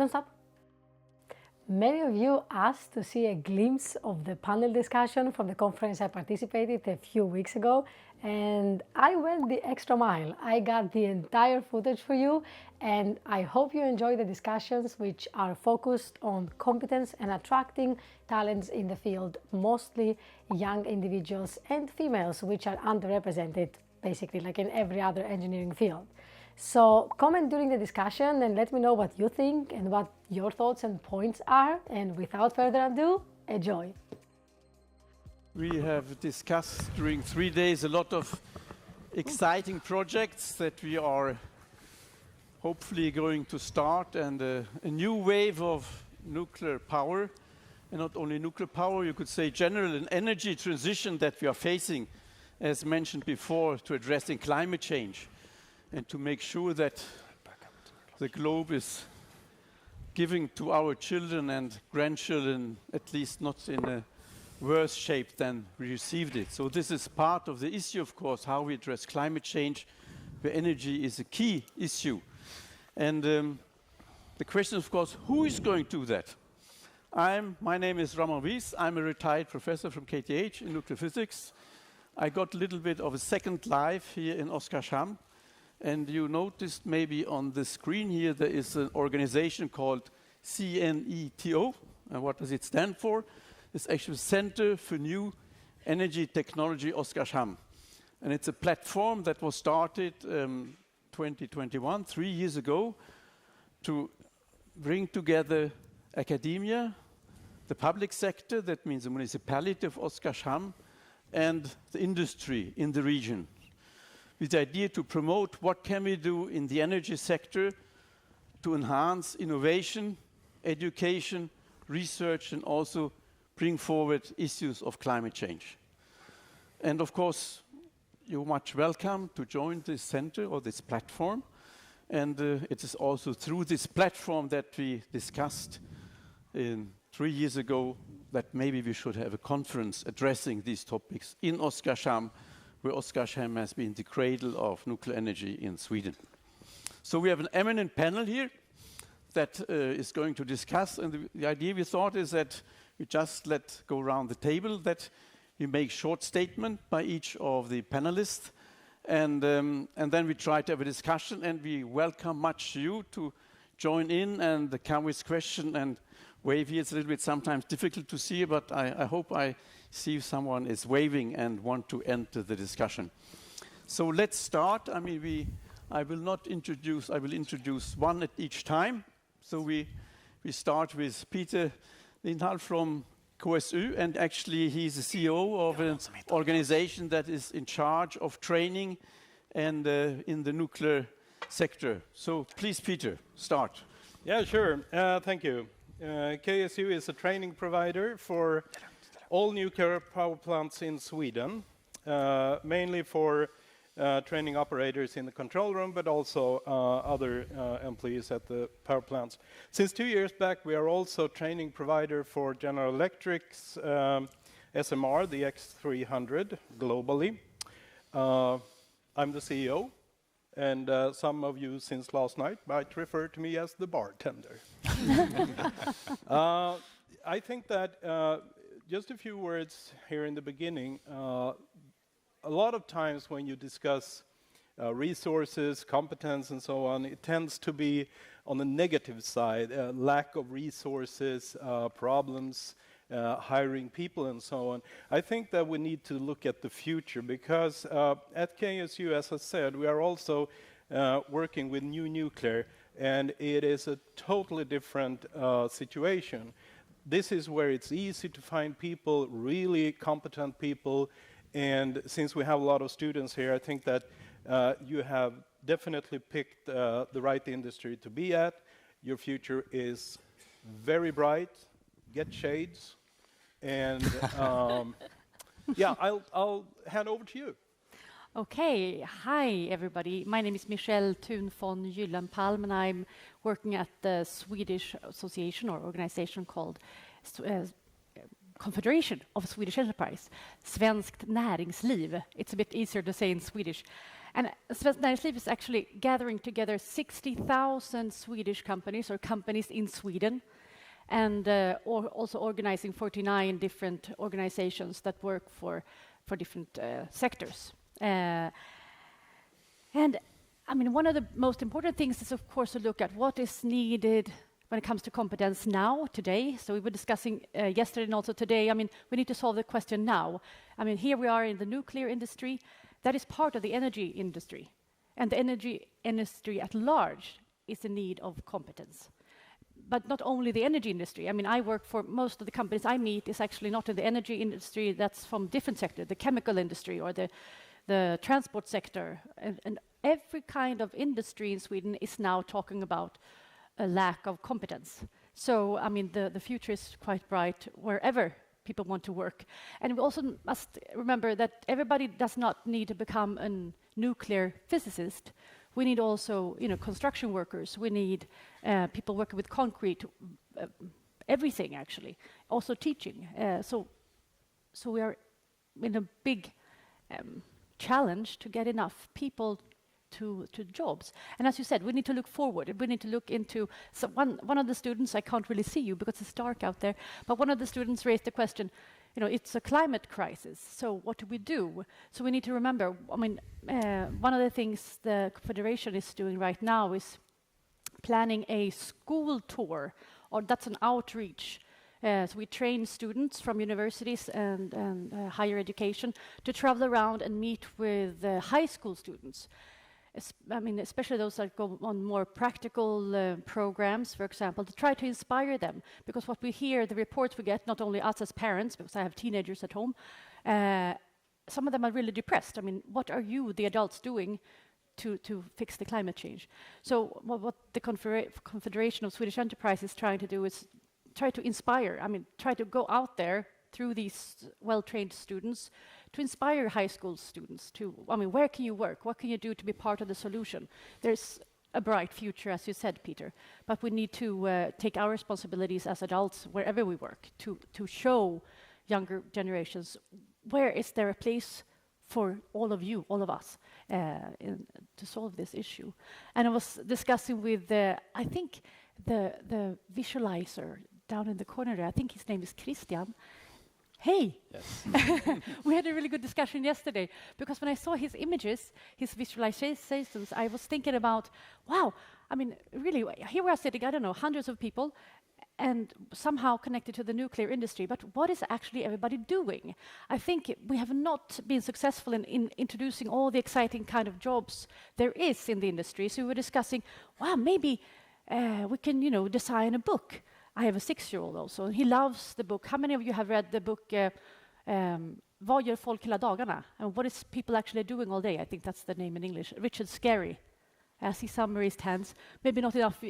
Don't stop. Many of you asked to see a glimpse of the panel discussion from the conference I participated a few weeks ago, and I went the extra mile. I got the entire footage for you, and I hope you enjoy the discussions, which are focused on competence and attracting talents in the field, mostly young individuals and females, which are underrepresented, basically like in every other engineering field. So comment during the discussion and let me know what you think and what your thoughts and points are. And without further ado, enjoy. We have discussed during 3 days a lot of exciting projects that we are hopefully going to start, and a new wave of nuclear power, and not only nuclear power, you could say general an energy transition that we are facing, as mentioned before, to addressing climate change. And to make sure that the globe is giving to our children and grandchildren, at least not in a worse shape than we received it. So this is part of the issue, of course, how we address climate change, where energy is a key issue. And the question, of course, who is going to do that? My name is Ramon Wies. I'm a retired professor from KTH in nuclear physics. I got a little bit of a second life here in Oskarshamn. And you noticed maybe on the screen here there is an organization called CNETO. And what does it stand for? It's actually Center for New Energy Technology Oskarshamn. And it's a platform that was started 2021, 3 years ago, to bring together academia, the public sector, that means the municipality of Oskarshamn, and the industry in the region, with the idea to promote what can we do in the energy sector to enhance innovation, education, research, and also bring forward issues of climate change. And of course, you're much welcome to join this center or this platform. And it is also through this platform that we discussed 3 years ago that maybe we should have a conference addressing these topics in Oskarshamn, where Oskarshamn has been the cradle of nuclear energy in Sweden. So we have an eminent panel here that is going to discuss, and the idea we thought is that we just go around the table, that we make short statement by each of the panelists, and then we try to have a discussion, and we welcome much you to join in and come with question and wave here. It's a little bit sometimes difficult to see, but I hope I see if someone is waving and want to enter the discussion. So let's start. I mean, I will introduce one at each time. So we start with Peter Lindhall from KSU, and actually he's the CEO of an organization that is in charge of training and in the nuclear sector. So please, Peter, start. Yeah, sure. Thank you. KSU is a training provider for all nuclear power plants in Sweden, mainly for training operators in the control room, but also other employees at the power plants. Since 2 years back, we are also training provider for General Electric's SMR, the X300, globally. I'm the CEO, and some of you since last night might refer to me as the bartender. I think that just a few words here in the beginning. A lot of times when you discuss resources, competence, and so on, it tends to be on the negative side, lack of resources, problems, hiring people, and so on. I think that we need to look at the future, because at KSU, as I said, we are also working with new nuclear, and it is a totally different situation. This is where it's easy to find people, really competent people. And since we have a lot of students here, I think that you have definitely picked the right industry to be at. Your future is very bright. Get shades. And yeah, I'll hand over to you. Okay, hi everybody. My name is Michelle Thun von Gyllenpalm, and I'm working at the Swedish association or organization called Confederation of Swedish Enterprise, Svenskt Näringsliv. It's a bit easier to say in Swedish. And Svenskt Näringsliv is actually gathering together 60,000 Swedish companies or companies in Sweden, and also organizing 49 different organizations that work for different sectors. And I mean, one of the most important things is, of course, to look at what is needed when it comes to competence now, today. So we were discussing yesterday and also today. I mean, we need to solve the question now. I mean, here we are in the nuclear industry. That is part of the energy industry. And the energy industry at large is in need of competence. But not only the energy industry. I mean, I work for most of the companies I meet is actually not in the energy industry. That's from different sectors, the chemical industry or the transport sector. And every kind of industry in Sweden is now talking about a lack of competence. So, I mean, the future is quite bright wherever people want to work. And we also must remember that everybody does not need to become a nuclear physicist. We need also, construction workers. We need people working with concrete, everything actually. Also teaching. So we are in a big challenge to get enough people to jobs. And as you said, we need to look forward. We need to look into one of the students, I can't really see you because it's dark out there, but one of the students raised the question, it's a climate crisis, so what do we do? So we need to remember, I mean, one of the things the Confederation is doing right now is planning a school tour, or that's an outreach. So we train students from universities and higher education to travel around and meet with high school students. I mean, especially those that go on more practical programs, for example, to try to inspire them. Because what we hear, the reports we get, not only us as parents, because I have teenagers at home, some of them are really depressed. I mean, what are you, the adults, doing to fix the climate change? So what the Confederation of Swedish Enterprise is trying to do is try to inspire, I mean, try to go out there through these well-trained students to inspire high school students to, I mean, where can you work? What can you do to be part of the solution? There's a bright future, as you said, Peter, but we need to take our responsibilities as adults wherever we work to show younger generations where is there a place for all of you, all of us, to solve this issue. And I was discussing with, I think, the visualizer down in the corner there, I think his name is Christian. Hey! Yes. We had a really good discussion yesterday, because when I saw his images, his visualizations, I was thinking about, wow, I mean, really, here we are sitting, I don't know, hundreds of people, and somehow connected to the nuclear industry, but what is actually everybody doing? I think we have not been successful in introducing all the exciting kind of jobs there is in the industry. So we were discussing, wow, maybe we can, design a book. I have a 6-year-old also, and he loves the book. How many of you have read the book Vad gör folk hela dagarna? And what is people actually doing all day? I think that's the name in English. Richard Scarry. I see some raised hands. Maybe not enough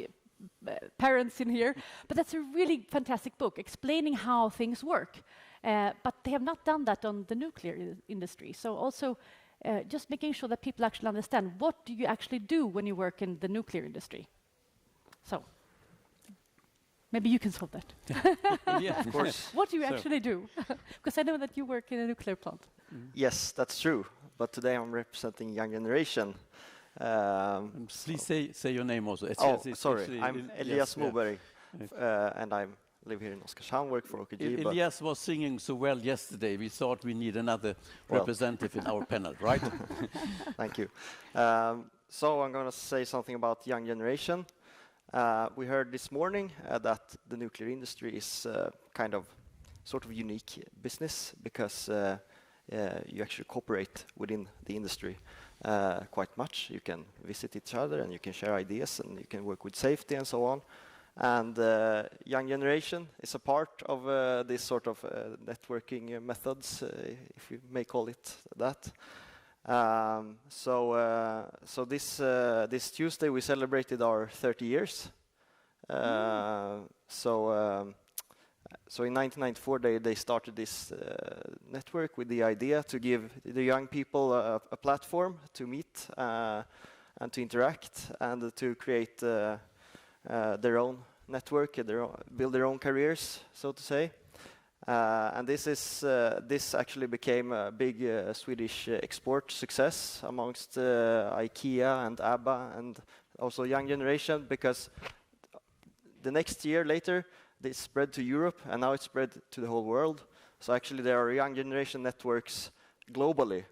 parents in here, but that's a really fantastic book explaining how things work. But they have not done that on the nuclear industry. So also just making sure that people actually understand, what do you actually do when you work in the nuclear industry? So maybe you can solve that. Yeah, of course. What do you actually do? Because I know that you work in a nuclear plant. Yes, that's true. But today I'm representing young generation. Please say your name also. Sorry. I'm Elias Moberg, and I live here in Oskarshamn, work for OKG. Elias was singing so well yesterday. We thought we need another representative in our panel, right? Thank you. So I'm going to say something about young generation. We heard this morning that the nuclear industry is kind of sort of unique business because you actually cooperate within the industry quite much. You can visit each other and you can share ideas and you can work with safety and so on. And young generation is a part of this sort of networking methods, if you may call it that. So this Tuesday we celebrated our 30 years. So in 1994 they started this network with the idea to give the young people a platform to meet and to interact and to create their own network, build their own careers, so to say. And this actually became a big Swedish export success amongst IKEA and ABBA and also young generation, because the next year later they spread to Europe and now it's spread to the whole world. So actually there are young generation networks globally.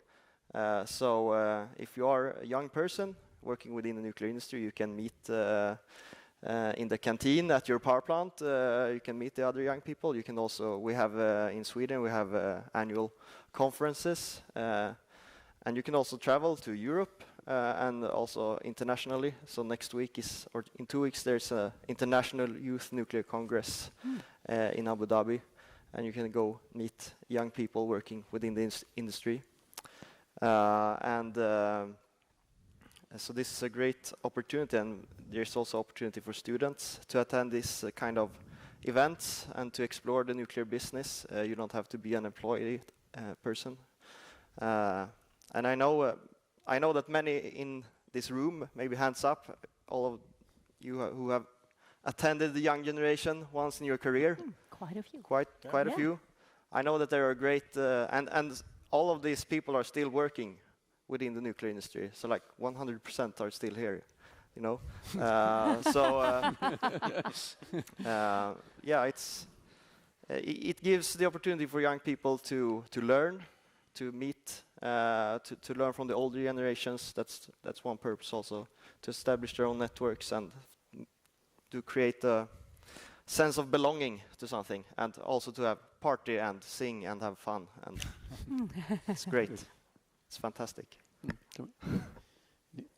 So if you are a young person working within the nuclear industry, you can meet in the canteen at your power plant. You can meet the other young people. You can also, we have in Sweden, we have annual conferences, and you can also travel to Europe and also internationally. So next week is, or in 2 weeks, there's a International Youth Nuclear Congress in Abu Dhabi, and you can go meet young people working within the industry. So this is a great opportunity, and there's also opportunity for students to attend this kind of events and to explore the nuclear business. You don't have to be an employee person. And I know that many in this room, maybe hands up, all of you who have attended the young generation once in your career. Quite a few. Quite a few. I know that there are great, and all of these people are still working within the nuclear industry. So like 100% are still here, you know. Yeah, it gives the opportunity for young people to learn, to meet, to learn from the older generations. That's one purpose also, to establish their own networks and to create a sense of belonging to something, and also to have party and sing and have fun, and it's great. It's fantastic.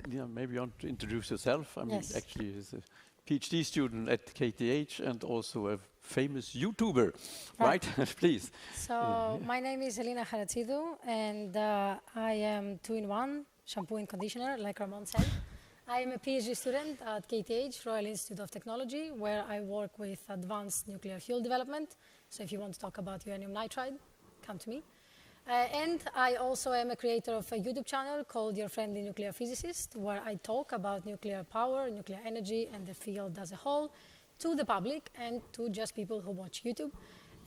Yeah, maybe you want to introduce yourself. I mean, Yes. actually, he's a PhD student at KTH and also a famous YouTuber, right? Please. So my name is Elina Charatsidou, and I am 2-in-1 shampoo and conditioner, like Ramon said. I am a PhD student at KTH, Royal Institute of Technology, where I work with advanced nuclear fuel development. So if you want to talk about uranium nitride, come to me. And I also am a creator of a YouTube channel called Your Friendly Nuclear Physicist, where I talk about nuclear power, nuclear energy, and the field as a whole to the public and to just people who watch YouTube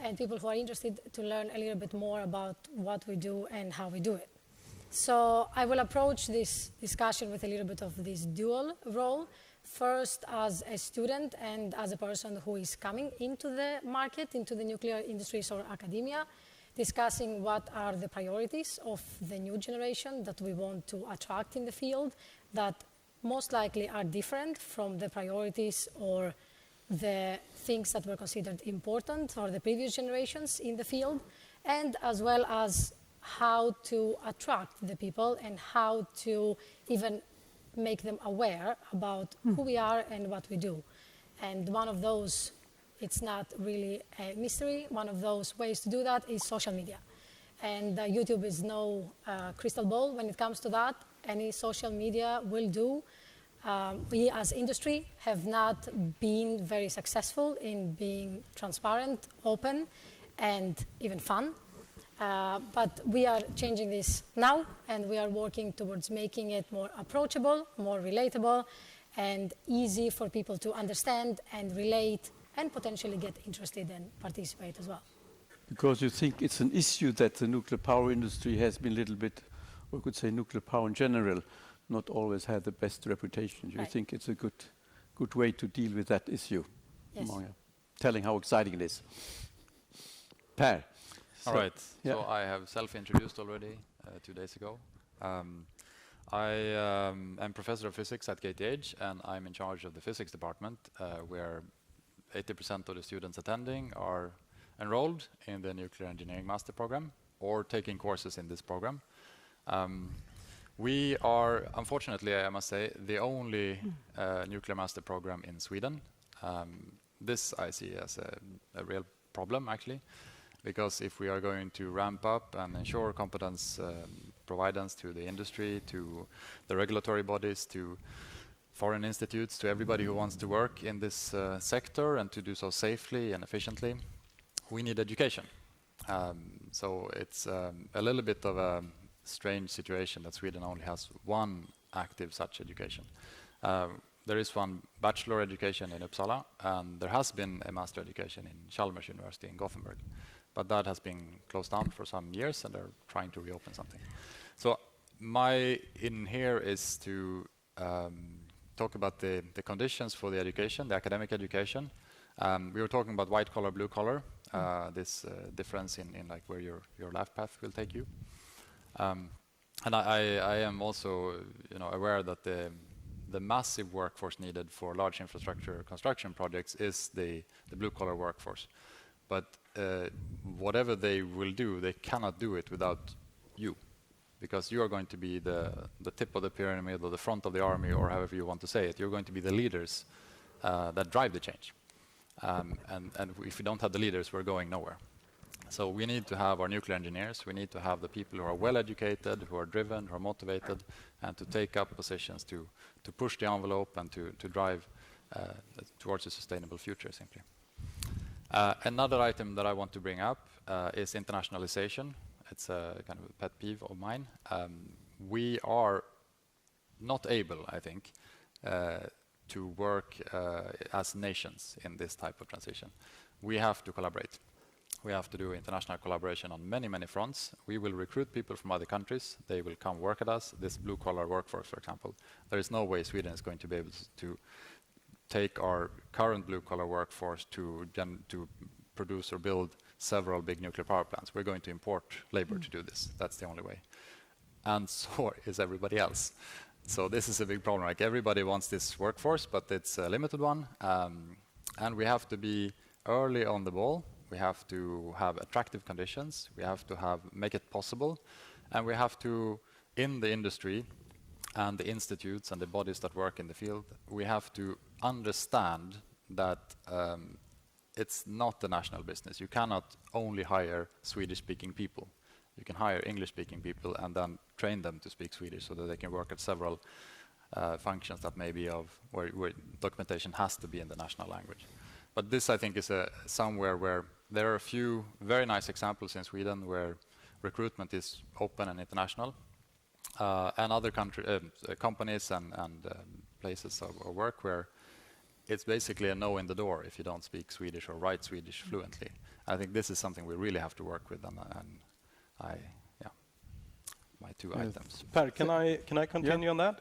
and people who are interested to learn a little bit more about what we do and how we do it. So I will approach this discussion with a little bit of this dual role, first as a student and as a person who is coming into the market, into the nuclear industries or academia, discussing what are the priorities of the new generation that we want to attract in the field that most likely are different from the priorities or the things that were considered important for the previous generations in the field, and as well as how to attract the people and how to even make them aware about who we are and what we do. And one of those, it's not really a mystery, one of those ways to do that is social media. And YouTube is no crystal ball when it comes to that. Any social media will do. We as industry have not been very successful in being transparent, open, and even fun. But we are changing this now, and we are working towards making it more approachable, more relatable, and easy for people to understand and relate and potentially get interested and participate as well. Because you think it's an issue that the nuclear power industry has been a little bit, or could say nuclear power in general, not always had the best reputation. You Right. think it's a good way to deal with that issue? Yes. Telling how exciting it is. Per. All right. yeah. So I have self-introduced already 2 days ago. I am professor of physics at KTH, and I'm in charge of the physics department, where 80% of the students attending are enrolled in the nuclear engineering master program or taking courses in this program. We are, unfortunately, I must say, the only nuclear master program in Sweden. This I see as a real problem, actually, because if we are going to ramp up and ensure competence providence to the industry, to the regulatory bodies, to foreign institutes, to everybody who wants to work in this sector and to do so safely and efficiently, we need education. So it's a little bit of a strange situation that Sweden only has one active such education. There is one bachelor education in Uppsala, and there has been a master education in Chalmers University in Gothenburg. but that has been closed down for some years, and they're trying to reopen something. So my in here is to talk about the conditions for the education, the academic education. We were talking about white collar, blue collar, this difference in like where your life path will take you. And I am also, aware that the massive workforce needed for large infrastructure construction projects is the blue collar workforce. But whatever they will do, they cannot do it without you, because you are going to be the tip of the pyramid or the front of the army, or however you want to say it. You're going to be the leaders that drive the change. And if we don't have the leaders, we're going nowhere. So we need to have our nuclear engineers, we need to have the people who are well educated, who are driven, who are motivated, and to take up positions to push the envelope and to drive towards a sustainable future, simply. Another item that I want to bring up is internationalization. It's a kind of a pet peeve of mine. We are not able, I think, to work as nations in this type of transition. We have to collaborate. We have to do international collaboration on many, many fronts. We will recruit people from other countries. They will come work at us. This blue-collar workforce, for example. There is no way Sweden is going to be able to take our current blue-collar workforce to produce or build several big nuclear power plants. We're going to import labor to do this. That's the only way. And so is everybody else. So this is a big problem. Like, everybody wants this workforce, but it's a limited one. And we have to be early on the ball. We have to have attractive conditions. We have to make it possible. And we have to, in the industry and the institutes and the bodies that work in the field, we have to understand that it's not a national business. You cannot only hire Swedish-speaking people. You can hire English-speaking people and then train them to speak Swedish so that they can work at several functions that may be where documentation has to be in the national language. But this, I think, is somewhere where there are a few very nice examples in Sweden where recruitment is open and international, and other companies and places of work where it's basically a no in the door if you don't speak Swedish or write Swedish fluently. I think this is something we really have to work with, and my two items. Per, can I continue on that?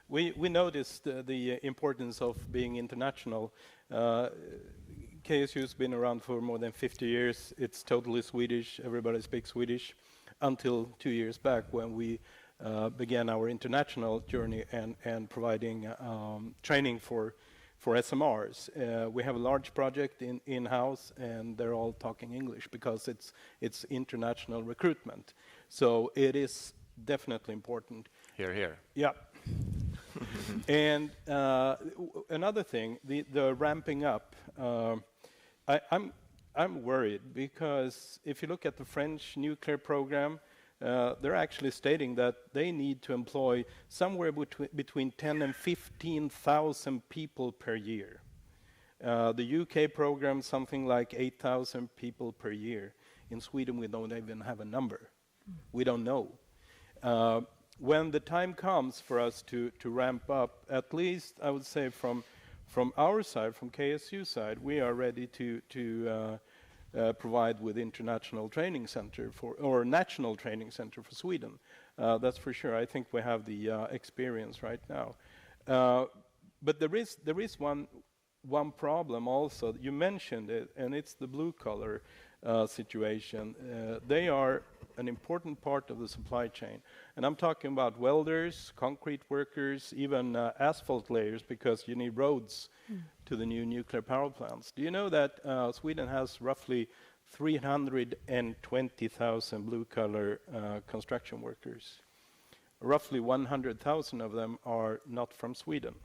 We noticed the importance of being international. KSU's been around for more than 50 years. It's totally Swedish. Everybody speaks Swedish until 2 years back when we began our international journey and providing training for SMRs. We have a large project in-house, and they're all talking English because it's international recruitment. So it is definitely important. Hear, hear. Yeah. And another thing, the ramping up. I'm worried because if you look at the French nuclear program, they're actually stating that they need to employ somewhere between 10 and 15,000 people per year. The UK program, something like 8,000 people per year. In Sweden, we don't even have a number. We don't know. When the time comes for us to ramp up, at least I would say from our side, from KSU side, we are ready to provide with international training center or national training center for Sweden. That's for sure. I think we have the experience right now. But there is one problem also. You mentioned it, and it's the blue collar situation. They are an important part of the supply chain. And I'm talking about welders, concrete workers, even asphalt layers, because you need roads to the new nuclear power plants. Do you know that Sweden has roughly 320,000 blue-collar construction workers? Roughly 100,000 of them are not from Sweden.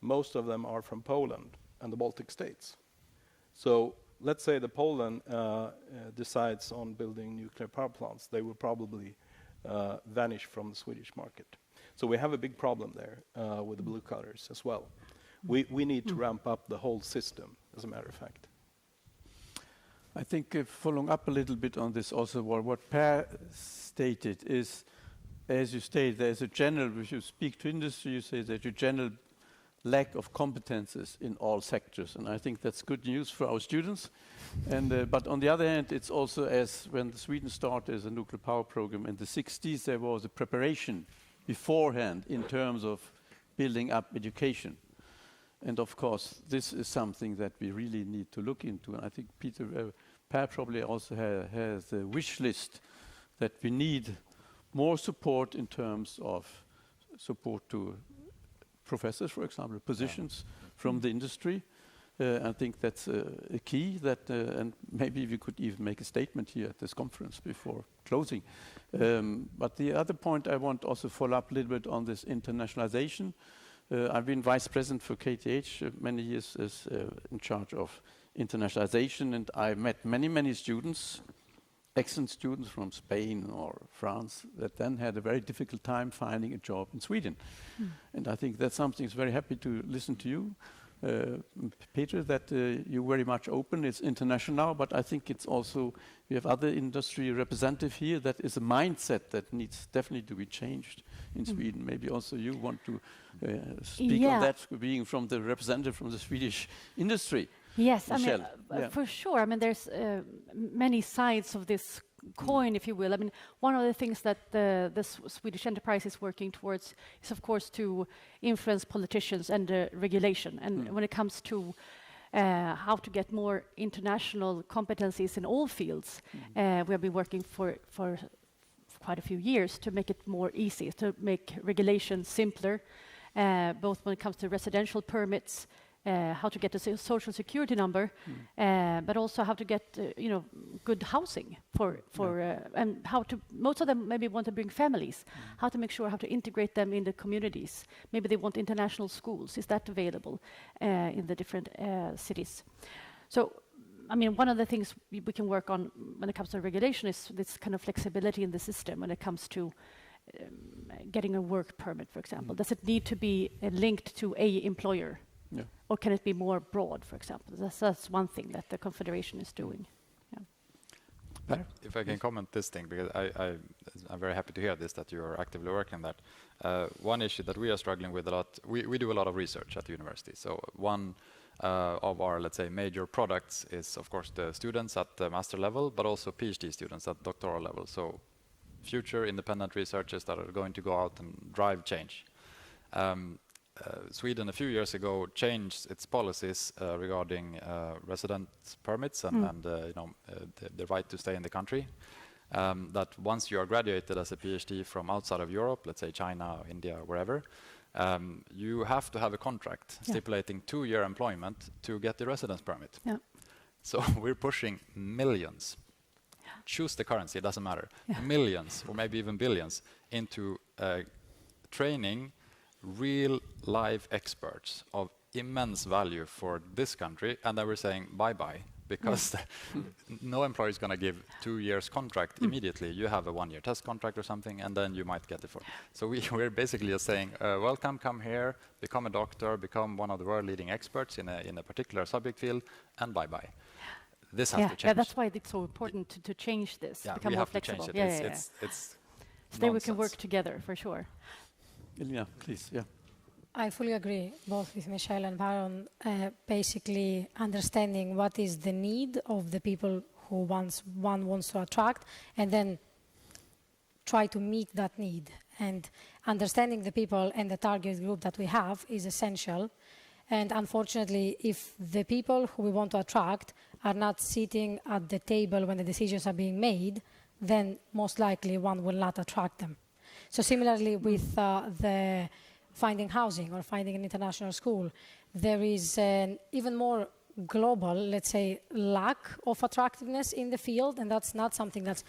Most of them are from Poland and the Baltic states. So let's say the Poland decides on building nuclear power plants, they will probably vanish from the Swedish market. So we have a big problem there with the blue collars as well. We need to ramp up the whole system, as a matter of fact. I think following up a little bit on this also, what Per stated is, as you state, there's a general, if you speak to industry, you say that your general lack of competences in all sectors, and I think that's good news for our students. And but on the other hand, it's also, as when Sweden started as a nuclear power program in the 60s, there was a preparation beforehand in terms of building up education. And of course, this is something that we really need to look into. And I think Per probably also has a wish list that we need more support in terms of support to professors, for example, positions from the industry. I think that's a key that, and maybe we could even make a statement here at this conference before closing. But the other point I want also follow up a little bit on this internationalization. I've been vice president for KTH many years as in charge of internationalization, and I met many students, excellent students from Spain or France, that then had a very difficult time finding a job in Sweden. And I think that's something that's very happy to listen to you, Peter, that you're very much open. It's international, but I think it's also, we have other industry representative here that is a mindset that needs definitely to be changed in Sweden. Maybe also you want to speak on that, being from the representative from the Swedish industry. Yes, Michelle. I mean, for sure. I mean, there's many sides of this coin, if you will. I mean, one of the things that the Swedish enterprise is working towards is, of course, to influence politicians and regulation. And when it comes to how to get more international competencies in all fields, we have been working for quite a few years to make it more easy, to make regulation simpler, both when it comes to residential permits, how to get a social security number, but also how to get good housing and how to, most of them maybe want to bring families, how to make sure how to integrate them in the communities. Maybe they want international schools. Is that available in the different cities? So, I mean, one of the things we can work on when it comes to regulation is this kind of flexibility in the system when it comes to getting a work permit, for example. Does it need to be linked to a employer? Yeah. Or can it be more broad, for example? That's one thing that the Confederation is doing. Yeah. If I can comment this thing, because I'm very happy to hear this, that you are actively working on that. One issue that we are struggling with a lot, we do a lot of research at the university. So one of our, let's say, major products is, of course, the students at the master level, but also PhD students at doctoral level. So future independent researchers that are going to go out and drive change. Sweden a few years ago changed its policies regarding residence permits and the right to stay in the country. That once you are graduated as a PhD from outside of Europe, let's say China, or India, or wherever, you have to have a contract stipulating 2-year employment to get the residence permit. Yeah. So we're pushing millions. Choose the currency, it doesn't matter. Millions, or maybe even billions, into training real live experts of immense value for this country, and then we're saying bye-bye, because no employer is going to give 2 years contract immediately. You have a 1-year test contract or something, and then you might get it for. So we're basically just saying, welcome, come here, become a doctor, become one of the world leading experts in a particular subject field, and bye-bye. This has to change. Yeah, that's why it's so important to change this, become more flexible. It's so then we can work together, for sure. Elina, please. Yeah. I fully agree, both with Michelle and Baron, basically understanding what is the need of the people who one wants to attract, and then try to meet that need. And understanding the people and the target group that we have is essential. And unfortunately, if the people who we want to attract are not sitting at the table when the decisions are being made, then most likely one will not attract them. So similarly with the finding housing or finding an international school, there is an even more global, let's say, lack of attractiveness in the field, and that's not something that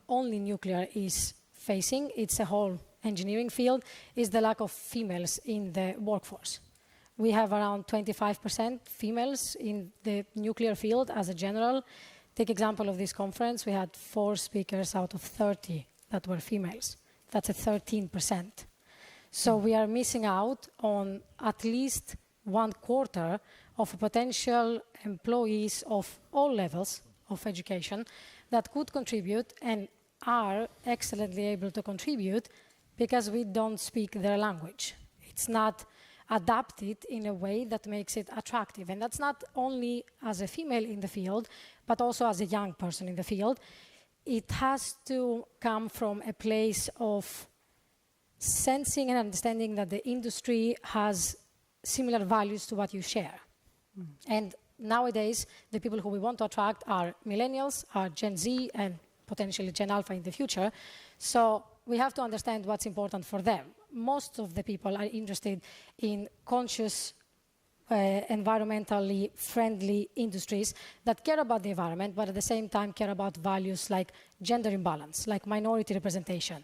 only nuclear is facing. It's a whole engineering field, is the lack of females in the workforce. We have around 25% females in the nuclear field as a general. Take example of this conference, we had 4 speakers out of 30 that were females. That's a 13%. So we are missing out on at least 1/4 of potential employees of all levels of education that could contribute and are excellently able to contribute because we don't speak their language. It's not adapt it in a way that makes it attractive. And that's not only as a female in the field, but also as a young person in the field. It has to come from a place of sensing and understanding that the industry has similar values to what you share. And nowadays, the people who we want to attract are millennials, are Gen Z, and potentially Gen Alpha in the future. So we have to understand what's important for them. Most of the people are interested in conscious, environmentally friendly industries that care about the environment, but at the same time care about values like gender imbalance, like minority representation,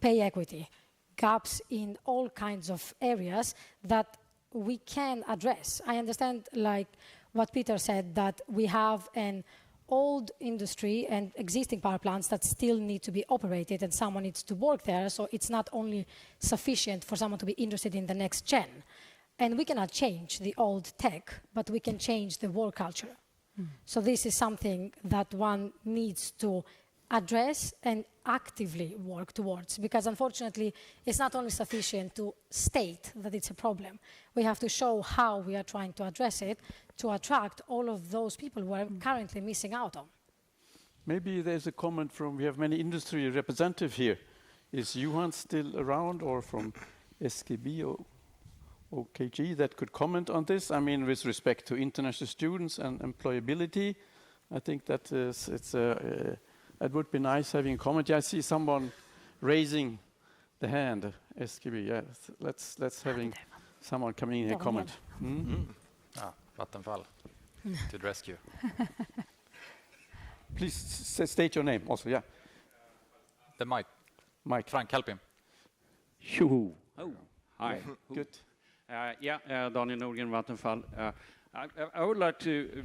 pay equity, gaps in all kinds of areas that we can address. I understand, like what Peter said, that we have an old industry and existing power plants that still need to be operated and someone needs to work there, so it's not only sufficient for someone to be interested in the next gen. And we cannot change the old tech, but we can change the work culture. So this is something that one needs to address and actively work towards, because unfortunately it's not only sufficient to state that it's a problem. We have to show how we are trying to address it to attract all of those people who are currently missing out on. Maybe there's a comment from, we have many industry representatives here. Is Johan still around, or from SKB or OKG that could comment on this? I mean, with respect to international students and employability, I think that it would be nice having a comment. Yeah, I see someone raising the hand. SKB, yes. Let's having someone coming in and comment. Vattenfall to the rescue. Please state your name also, yeah. The mic. Mike. Frank, help him. Oh, hi. Good. Daniel Nordgren, Vattenfall. I would like to,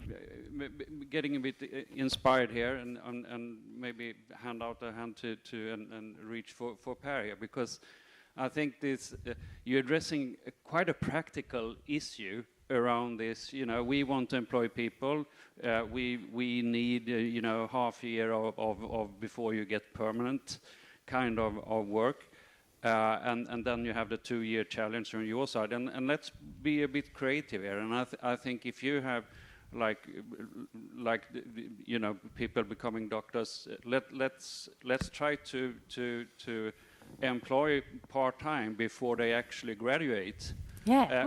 getting a bit inspired here and maybe hand out a hand to and reach for Per here, because I think this, you're addressing quite a practical issue around this. You know, we want to employ people. We need, half a year of before you get permanent kind of work. And then you have the 2-year challenge on your side, and let's be a bit creative here. And I think if you have people becoming doctors, let's try to employ part-time before they actually graduate. Yeah,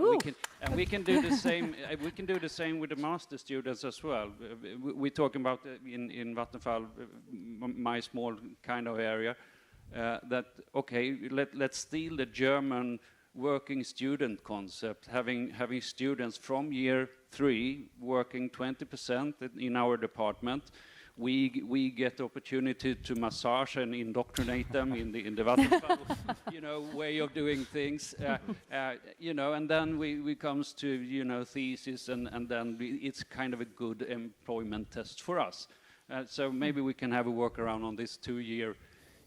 we can do the same. We can do the same with the master students as well. We're talking about in Vattenfall, my small kind of area. Let's steal the German working student concept, having students from year 3 working 20% in our department. We get opportunity to massage and indoctrinate them in the Vattenfall, way of doing things, and then we comes to thesis, and then it's kind of a good employment test for us. So maybe we can have a workaround on this 2-year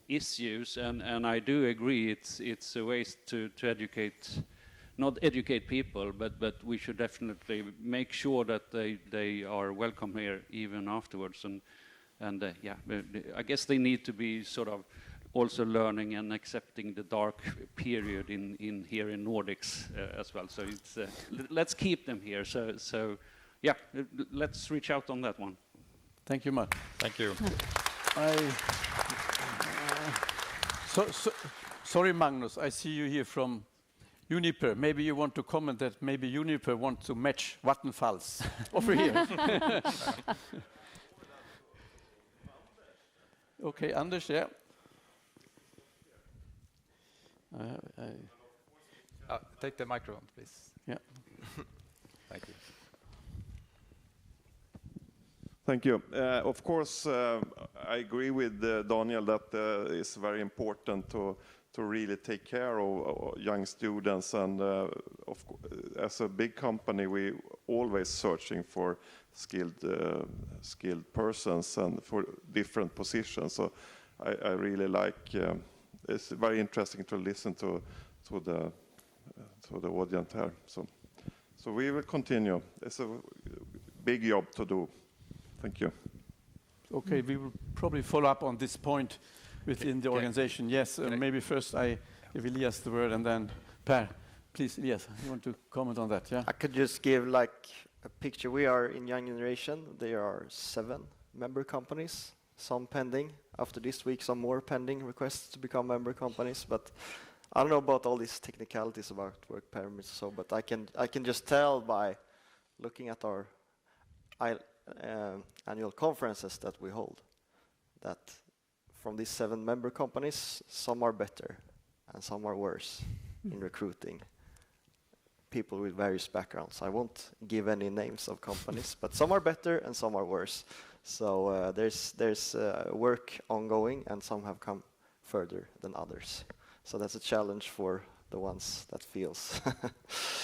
issues, and I do agree it's a waste to educate, not educate people, but we should definitely make sure that they are welcome here even afterwards, and I guess they need to be sort of also learning and accepting the dark period in here in Nordics as well. So it's let's keep them here. So let's reach out on that one. Thank you much. Thank you. Sorry, Magnus, I see you here from Uniper. Maybe you want to comment that maybe Uniper wants to match Vattenfall's over here. Okay, Anders, yeah. Take the microphone, please. Yeah. Thank you. Thank you. Of course, I agree with Daniel that it's very important to really take care of young students, and as a big company, we always searching for skilled persons and for different positions. So I really like. It's very interesting to listen to the audience here. So we will continue. It's a big job to do. Thank you. Okay, we will probably follow up on this point within the organization. Yes, maybe first I give Elias the word, and then Per, Please, yes, you want to comment on that, yeah? I could just give like a picture. We are in Young Generation. There are 7 member companies, some pending. After this week, some more pending requests to become member companies. But I don't know about all these technicalities about work permits, so. But I can just tell by looking at our annual conferences that we hold that from these 7 member companies, some are better and some are worse in recruiting people with various backgrounds. I won't give any names of companies, but some are better and some are worse. So there's work ongoing, and some have come further than others. So that's a challenge for the ones that feels.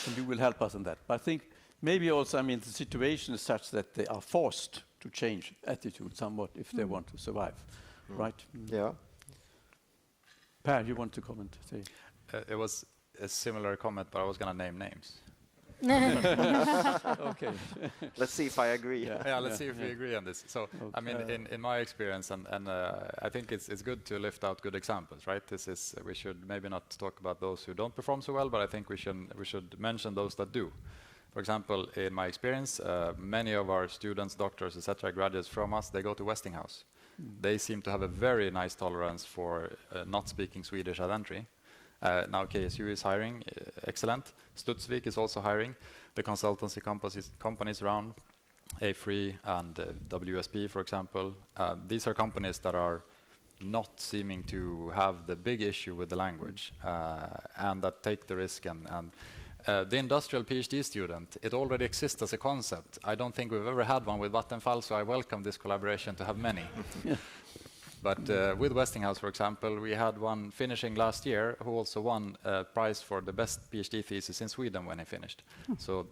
And you will help us in that. But I think maybe also, I mean, the situation is such that they are forced to change attitude somewhat if they want to survive, right? Yeah. Per, you want to comment? Say. It was a similar comment, but I was going to name names. Okay. Let's see if I agree. Yeah, let's see if we agree on this. So, Okay. I mean, in my experience, and I think it's good to lift out good examples, right? We should maybe not talk about those who don't perform so well, but I think we should mention those that do. For example, in my experience, many of our students, doctors, etc., graduates from us, they go to Westinghouse. They seem to have a very nice tolerance for not speaking Swedish at entry. Now KSU is hiring, excellent. Studsvik is also hiring. The consultancy companies around, A3 and WSP, for example. These are companies that are not seeming to have the big issue with the language and that take the risk. And the industrial PhD student, it already exists as a concept. I don't think we've ever had one with Vattenfall, so I welcome this collaboration to have many. But with Westinghouse, for example, we had one finishing last year who also won a prize for the best PhD thesis in Sweden when he finished. So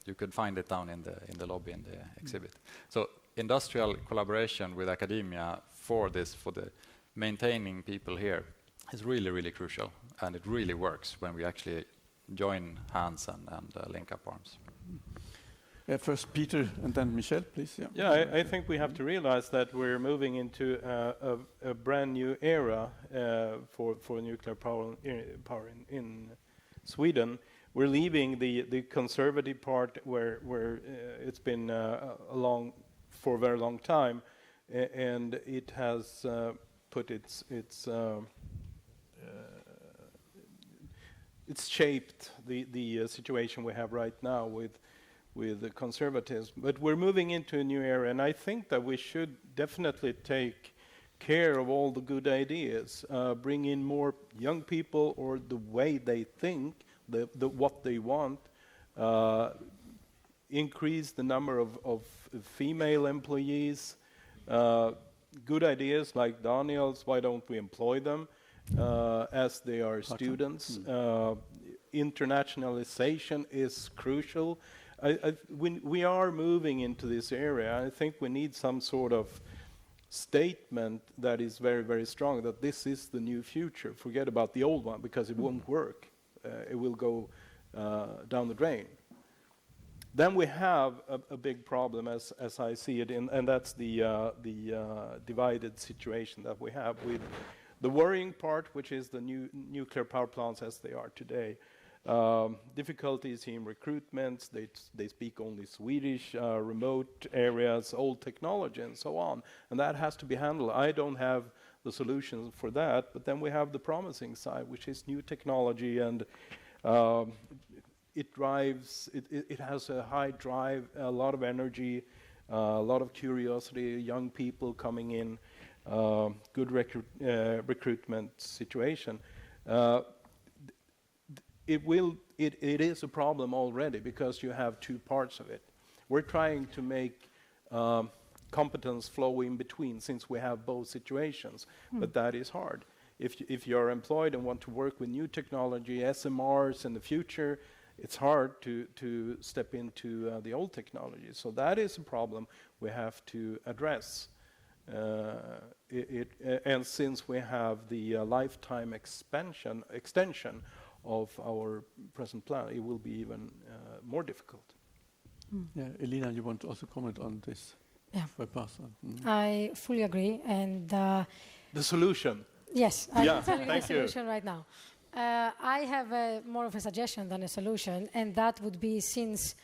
you could find it down in the lobby in the exhibit. So industrial collaboration with academia for the maintaining people here is really, really crucial. And it really works when we actually join hands and link up arms. First Peter and then Michel, please. Yeah, I think we have to realize that we're moving into a brand new era for nuclear power in Sweden. We're leaving the conservative part where it's been for a very long time, and it has put it's shaped the situation we have right now with the conservatives. But we're moving into a new era, and I think that we should definitely take care of all the good ideas, bring in more young people or the way they think, what they want, increase the number of female employees, good ideas like Daniel's, why don't we employ them as they are students. Internationalization is crucial. We are moving into this area. I think we need some sort of statement that is very, very strong, that this is the new future. Forget about the old one, because it won't work. It will go down the drain. Then we have a big problem, as I see it, and that's the divided situation that we have with the worrying part, which is the new nuclear power plants as they are today. Difficulties in recruitment, they speak only Swedish, remote areas, old technology, and so on. And that has to be handled. I don't have the solutions for that, but then we have the promising side, which is new technology, and it has a high drive, a lot of energy, a lot of curiosity, young people coming in, good recruitment situation. It is a problem already, because you have two parts of it. We're trying to make competence flow in between, since we have both situations, but that is hard. If you're employed and want to work with new technology, SMRs in the future, it's hard to step into the old technology. So that is a problem we have to address. And since we have the lifetime extension of our present plan, it will be even more difficult. Yeah, Elina, you want to also comment on this? Yeah. Mm-hmm. I fully agree. And the solution. yes, I will tell you the solution right now. I have more of a suggestion than a solution, and that would be, since,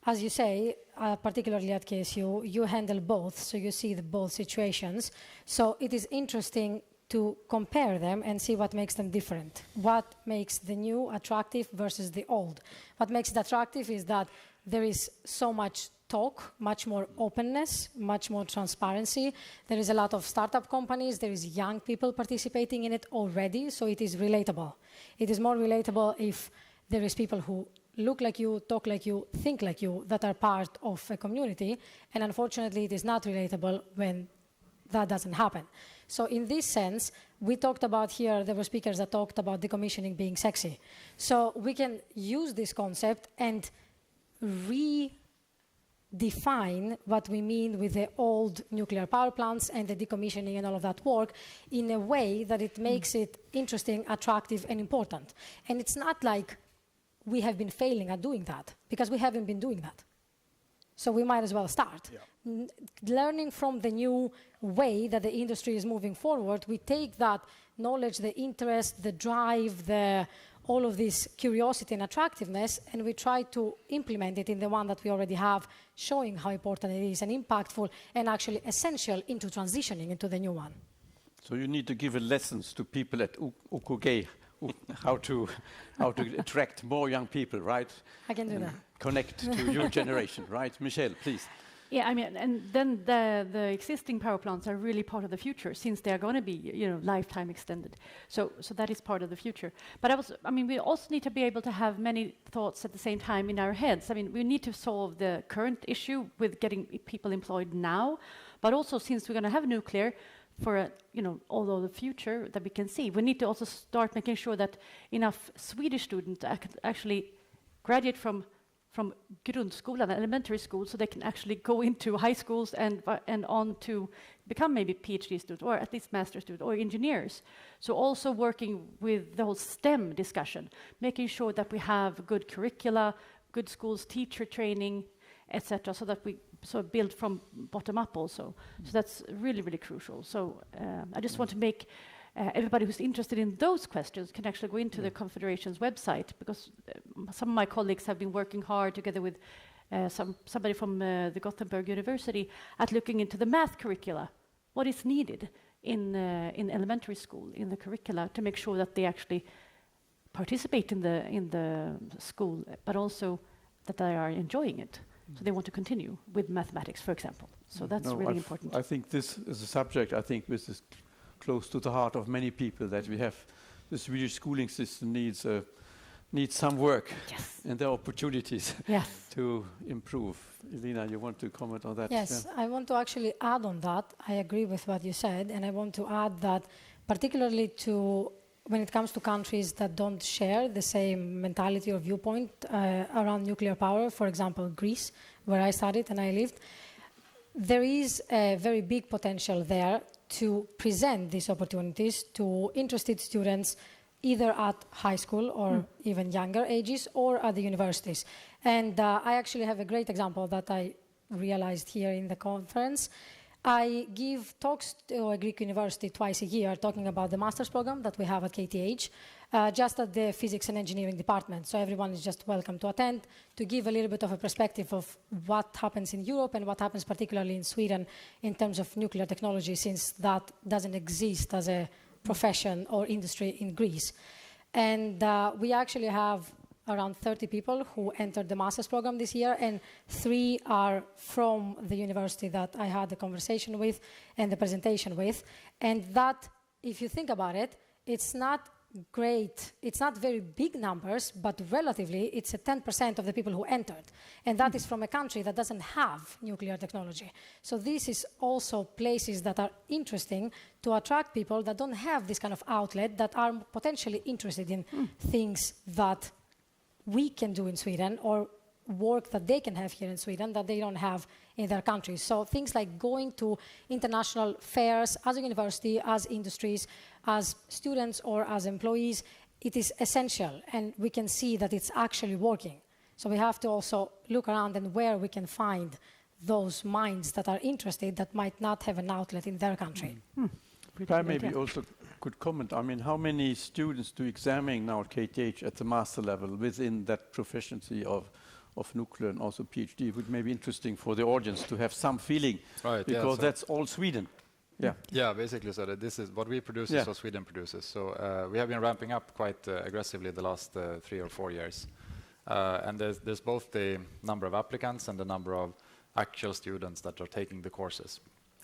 as you say, particularly at KSU, you handle both, so you see both situations. So it is interesting to compare them and see what makes them different. What makes the new attractive versus the old? What makes it attractive is that there is so much talk, much more openness, much more transparency. There is a lot of startup companies, there is young people participating in it already, so it is relatable. It is more relatable if there is people who look like you, talk like you, think like you, that are part of a community, and unfortunately it is not relatable when that doesn't happen. So in this sense, we talked about here, there were speakers that talked about decommissioning being sexy. So we can use this concept and redefine what we mean with the old nuclear power plants and the decommissioning and all of that work in a way that it makes it interesting, attractive, and important. And it's not like we have been failing at doing that, because we haven't been doing that. So we might as well start. Yeah. Learning from the new way that the industry is moving forward, we take that knowledge, the interest, the drive, all of this curiosity and attractiveness, and we try to implement it in the one that we already have, showing how important it is and impactful and actually essential into transitioning into the new one. So you need to give lessons to people at UKG how to attract more young people, right? I can do that. Connect to your generation, right? Michelle, please. Yeah, I mean, and then the existing power plants are really part of the future, since they are going to be, lifetime extended. So that is part of the future. But we also need to be able to have many thoughts at the same time in our heads. I mean, we need to solve the current issue with getting people employed now, but also, since we're going to have nuclear for although the future that we can see, we need to also start making sure that enough Swedish students actually graduate from grundskolan, elementary school, so they can actually go into high schools and on to become maybe PhD students, or at least master students, or engineers. So also working with the whole STEM discussion, making sure that we have good curricula, good schools, teacher training, etc., so that we build from bottom up also. So that's really, really crucial. So I just want to make everybody who's interested in those questions can actually go into the Confederation's website, because some of my colleagues have been working hard together with somebody from the Gothenburg University at looking into the math curricula, what is needed in elementary school, in the curricula, to make sure that they actually participate in the school, but also that they are enjoying it. So they want to continue with mathematics, for example. So that's really important. I think this is a subject, which is close to the heart of many people, that we have the Swedish schooling system needs some work. Yes. And there are opportunities to improve. Elina, you want to comment on that? Yes, yeah. I want to actually add on that. I agree with what you said, and I want to add that particularly when it comes to countries that don't share the same mentality or viewpoint around nuclear power, for example, Greece, where I studied and I lived, there is a very big potential there to present these opportunities to interested students, either at high school or even younger ages, or at the universities. And I actually have a great example that I realized here in the conference. I give talks to a Greek university twice a year talking about the master's program that we have at KTH, just at the physics and engineering department. So everyone is just welcome to attend, to give a little bit of a perspective of what happens in Europe and what happens particularly in Sweden in terms of nuclear technology, since that doesn't exist as a profession or industry in Greece. And we actually have around 30 people who entered the master's program this year, and 3 are from the university that I had the conversation with and the presentation with. And that, if you think about it, it's not great, it's not very big numbers, but relatively it's 10% of the people who entered. And that is from a country that doesn't have nuclear technology. So this is also places that are interesting to attract people that don't have this kind of outlet, that are potentially interested in things that we can do in Sweden, or work that they can have here in Sweden that they don't have in their countries. So things like going to international fairs as a university, as industries, as students, or as employees, it is essential, and we can see that it's actually working. So we have to also look around and where we can find those minds that are interested that might not have an outlet in their country. If I maybe also could comment, I mean, how many students do examine now at KTH at the master level within that proficiency of nuclear and also PhD? It would maybe interesting for the audience to have some feeling, Right, because so that's all Sweden. Yeah. Yeah, basically, so that this is what we produce is what Sweden produces. So we have been ramping up quite aggressively the last 3 or 4 years. And there's both the number of applicants and the number of actual students that are taking the courses.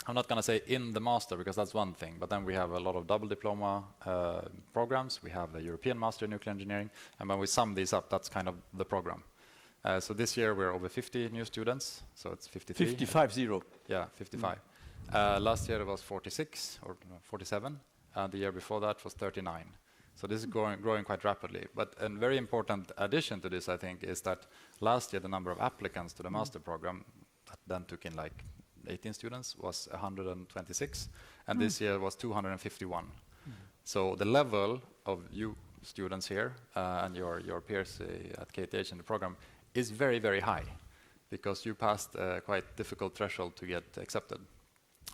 I'm not going to say in the master, because that's one thing, but then we have a lot of double diploma programs. We have the European Master in Nuclear Engineering, and when we sum these up, that's kind of the program. So this year we're over 50 new students, so it's 53. 55-0. Yeah, 55. Last year it was 46 or 47, and the year before that was 39. So this is growing quite rapidly. But a very important addition to this, I think, is that last year the number of applicants to the master program that then took in like 18 students was 126, and this year was 251. So the level of you students here and your peers at KTH in the program is very, very high, because you passed a quite difficult threshold to get accepted.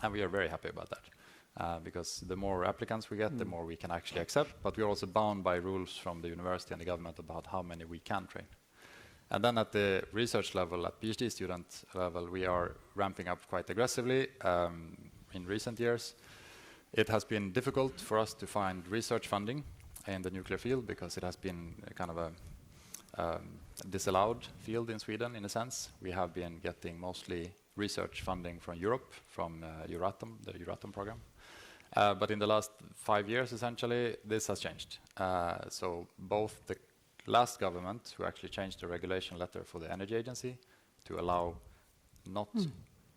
And we are very happy about that, because the more applicants we get, the more we can actually accept, but we're also bound by rules from the university and the government about how many we can train. And then at the research level, at PhD student level, we are ramping up quite aggressively in recent years. It has been difficult for us to find research funding in the nuclear field, because it has been a kind of a disallowed field in Sweden, in a sense. We have been getting mostly research funding from Europe, from Euratom, the Euratom program. But in the last 5 years, essentially, this has changed. So both the last government, who actually changed the regulation letter for the Energy Agency to allow not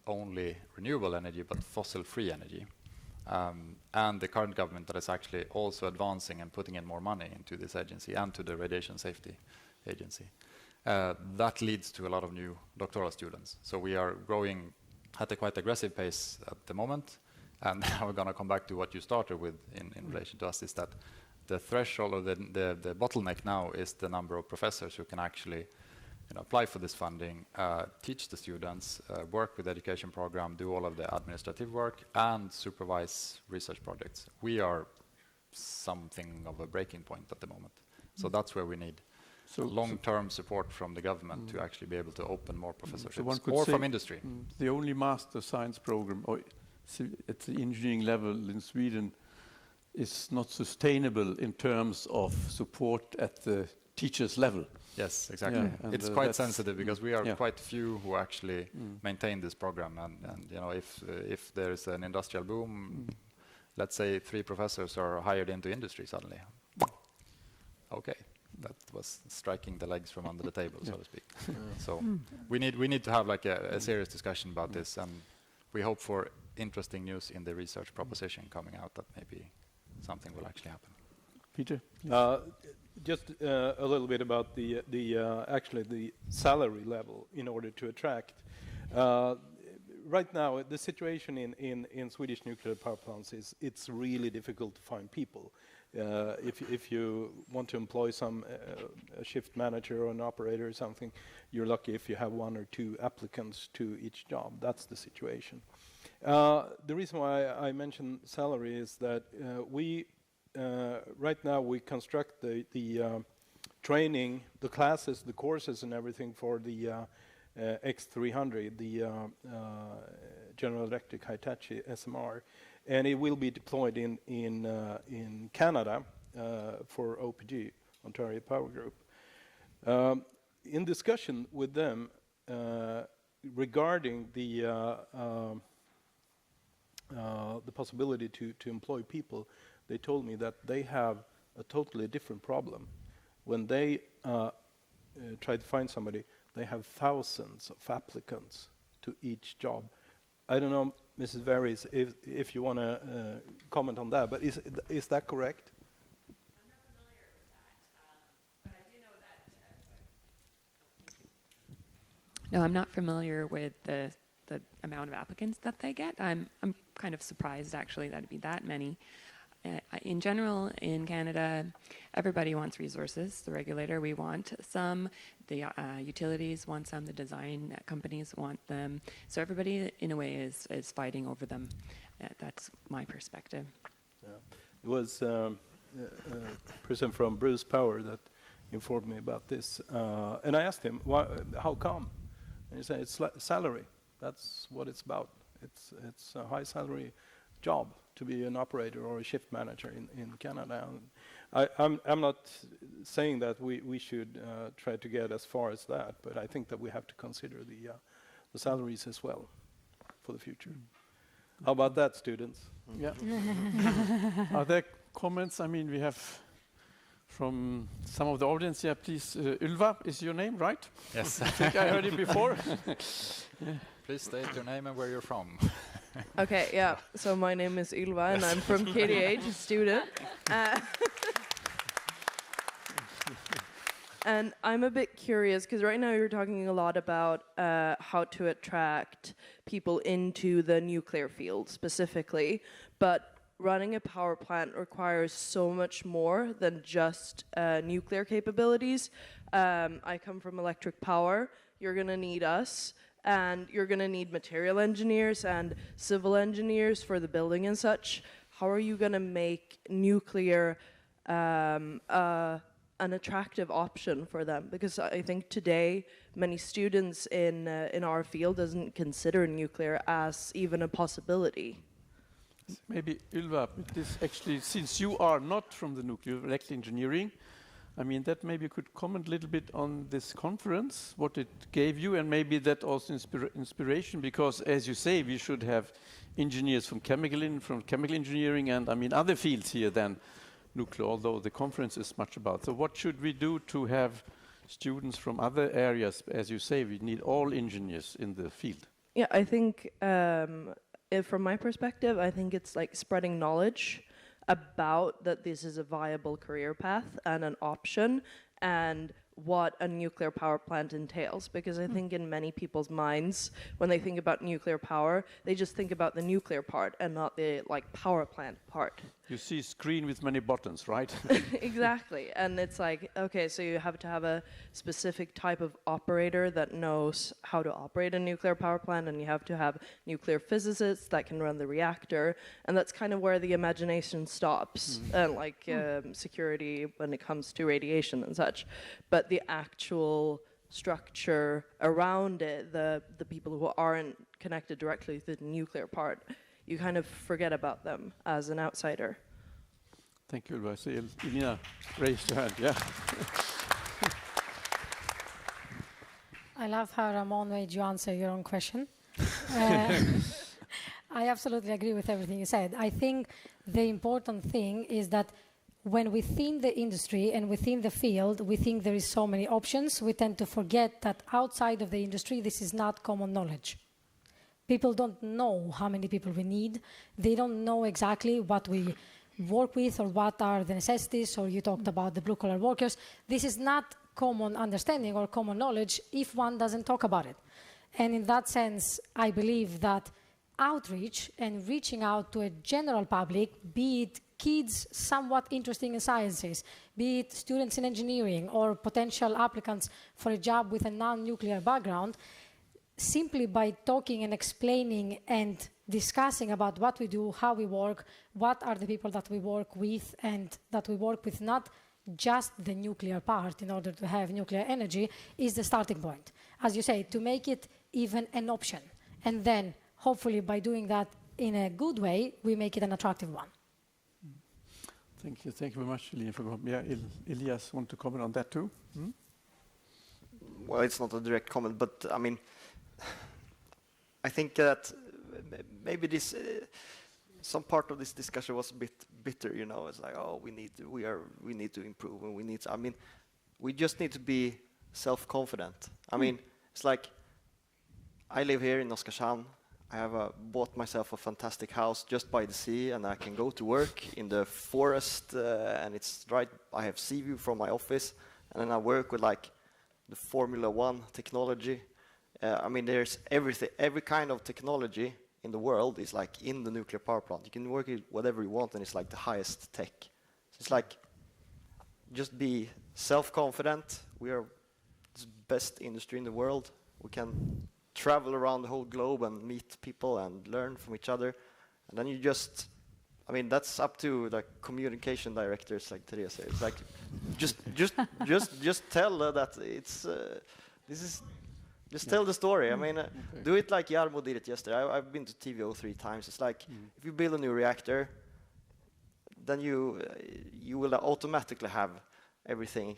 only renewable energy, but fossil-free energy, and the current government that is actually also advancing and putting in more money into this agency and to the Radiation Safety Agency. That leads to a lot of new doctoral students. So we are growing at a quite aggressive pace at the moment. And now we're going to come back to what you started with in relation to us, is that the threshold or the bottleneck now is the number of professors who can actually apply for this funding, teach the students, work with the education program, do all of the administrative work, and supervise research projects. We are something of a breaking point at the moment. So that's where we need long-term support from the government to actually be able to open more professorships, or from industry. The only master science program at the engineering level in Sweden is not sustainable in terms of support at the teacher's level. Yes, exactly. Yeah, it's quite sensitive, because we are quite few who actually maintain this program. And if there is an industrial boom, let's say 3 professors are hired into industry suddenly. Okay, that was striking the legs from under the table, so to speak. So we need to have like a serious discussion about this, and we hope for interesting news in the research proposition coming out, that maybe something will actually happen. Peter? Just a little bit about actually the salary level in order to attract. Right now, the situation in Swedish nuclear power plants is it's really difficult to find people. If you want to employ a shift manager or an operator or something, you're lucky if you have 1 or 2 applicants to each job. That's the situation. The reason why I mention salary is that right now we construct the training, the classes, the courses and everything for the X300, the General Electric Hitachi SMR, and it will be deployed in Canada for OPG, Ontario Power Group. In discussion with them regarding the possibility to employ people, they told me that they have a totally different problem. When they try to find somebody, they have thousands of applicants to each job. I don't know, Mrs. Veris, if you want to comment on that, but is that correct? I'm not familiar with the amount of applicants that they get. I'm kind of surprised, actually, that it'd be that many. In general, in Canada, everybody wants resources. The regulator, we want some. The utilities want some. The design companies want them. So everybody, in a way, is fighting over them. That's my perspective. It was a person from Bruce Power that informed me about this. And I asked him, how come? And he said, it's salary. That's what it's about. It's a high salary job to be an operator or a shift manager in Canada. I'm not saying that we should try to get as far as that, but I think that we have to consider the salaries as well for the future. How about that, students? Yeah. Are there comments? I mean, we have from some of the audience here, please. Ylva is your name, right? Yes. I think I heard it before. Please state your name and where you're from. Okay, yeah. So my name is Ylva, and I'm from KTH, a student. And I'm a bit curious, because right now you're talking a lot about how to attract people into the nuclear field specifically, but running a power plant requires so much more than just nuclear capabilities. I come from electric power. You're going to need us, and you're going to need material engineers and civil engineers for the building and such. How are you going to make nuclear an attractive option for them? Because I think today many students in our field doesn't consider nuclear as even a possibility. Maybe Ylva, this actually, since you are not from the nuclear electrical engineering, I mean, that maybe you could comment a little bit on this conference, what it gave you, and maybe that also inspiration, because as you say, we should have engineers from chemical engineering and, I mean, other fields here than nuclear, although the conference is much about. So what should we do to have students from other areas? As you say, we need all engineers in the field. Yeah, I think from my perspective, I think it's like spreading knowledge about that this is a viable career path and an option, and what a nuclear power plant entails. Because I think in many people's minds, when they think about nuclear power, they just think about the nuclear part and not the power plant part. You see a screen with many buttons, right? Exactly. And it's like, okay, so you have to have a specific type of operator that knows how to operate a nuclear power plant, and you have to have nuclear physicists that can run the reactor. And that's kind of where the imagination stops, and security when it comes to radiation and such. But the actual structure around it, the people who aren't connected directly to the nuclear part, you kind of forget about them as an outsider. Thank you, Ylva. I see Elina raised her hand. Yeah. I love how Ramon made you answer your own question. I absolutely agree with everything you said. I think the important thing is that when within the industry and within the field, we think there is so many options, we tend to forget that outside of the industry, this is not common knowledge. People don't know how many people we need. They don't know exactly what we work with or what are the necessities, or you talked about the blue-collar workers. This is not common understanding or common knowledge if one doesn't talk about it. And in that sense, I believe that outreach and reaching out to a general public, be it kids somewhat interested in sciences, be it students in engineering or potential applicants for a job with a non-nuclear background, simply by talking and explaining and discussing about what we do, how we work, what are the people that we work with, and that we work with not just the nuclear part in order to have nuclear energy, is the starting point. As you say, to make it even an option. And then, hopefully, by doing that in a good way, we make it an attractive one. Thank you. Thank you very much, Elina, for coming. Yeah, Elias, want to comment on that too? Well, it's not a direct comment, but I mean, I think that maybe this some part of this discussion was a bit bitter. You know, it's like, oh, we need to improve, and we need to. I mean, we just need to be self-confident. I mean, it's like I live here in Oskarshamn. I have bought myself a fantastic house just by the sea, and I can go to work in the forest, and it's right. I have sea view from my office, and then I work with like the Formula One technology. I mean, there's everything, every kind of technology in the world is like in the nuclear power plant. You can work it whatever you want, and it's like the highest tech. So it's like, just be self-confident. We are the best industry in the world. We can travel around the whole globe and meet people and learn from each other. And then you just I mean, that's up to the communication directors like Teresa. It's like, just tell that it's, this is, just tell the story. I mean, do it like Jarmo did it yesterday. I've been to TVO 3 times. It's like, if you build a new reactor, then you will automatically have everything.